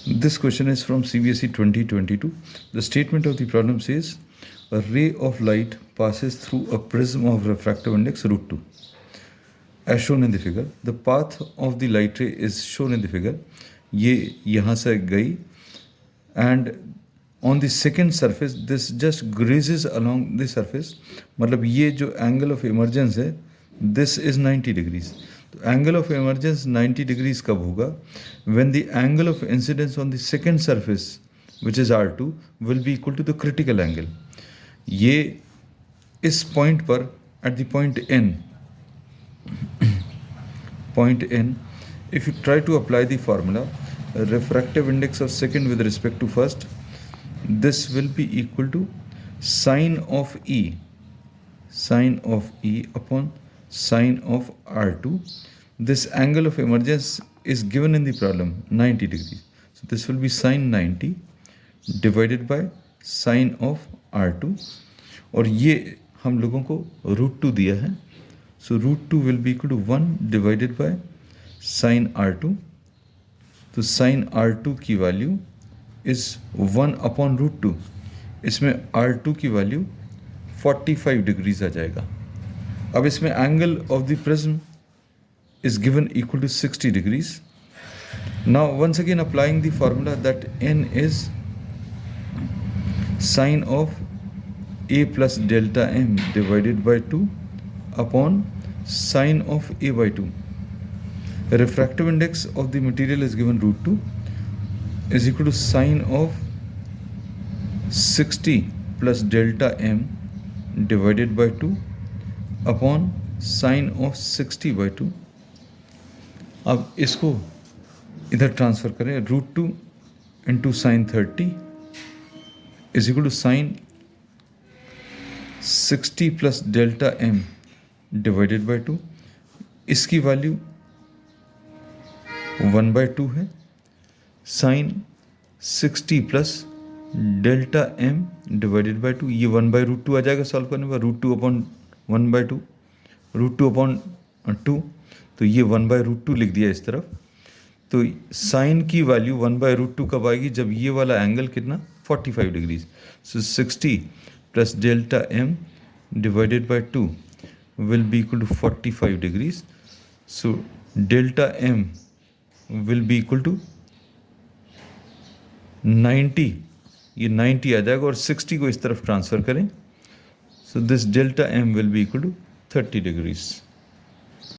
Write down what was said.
This question is from CBSE 2022. The statement of the problem says a ray of light passes through a prism of refractive index √2. As shown in the figure, the path of the light ray is shown in the figure. ये यहाँ से गई and on the second surface this just grazes along the surface. मतलब ये जो angle of emergence है this is 90 degrees. तो angle of emergence 90 degrees कब होगा? When the angle of incidence on the second surface which is R2 will be equal to the critical angle. ये इस point पर at the point N, if you try to apply the formula refractive index of second with respect to first, this will be equal to sine of E upon sine of R2. This angle of emergence is given in the problem 90 degrees. So this will be sine 90 divided by sine of R2 और ये हम लोगों को √2 दिया है. So √2 will be equal to 1 divided by sine R2. तो sin R2 की value is 1 upon √2. इसमें R2 की वैल्यू 45 डिग्रीज आ जाएगा. अब इसमें angle of the prism is given equal to 60 degrees. Now once again applying the formula that n is sine of a plus delta m divided by 2 upon sine of a by 2. The refractive index of the material is given √2 is equal to sine of 60 plus delta m divided by 2 upon sine of 60 by 2. अब इसको इधर transfer करें. √2 into sine 30 is equal to sine 60 plus delta m divided by 2. इसकी value 1/2 है. Sine 60 plus delta m divided by 2, ये 1/√2 आ जाएगा solve करने पर. √2 अपॉन 1/2, √2 अपॉन 2, तो ये 1/√2 लिख दिया इस तरफ. तो साइन की वैल्यू 1/√2 कब आएगी? जब ये वाला एंगल कितना 45 degrees. So 60 plus delta m divided by 2 will be equal to 45 degrees. So delta m will be equal to 90. ये 90 आ जाएगा और 60 को इस तरफ ट्रांसफ़र करें. So this delta m will be equal to 30 degrees.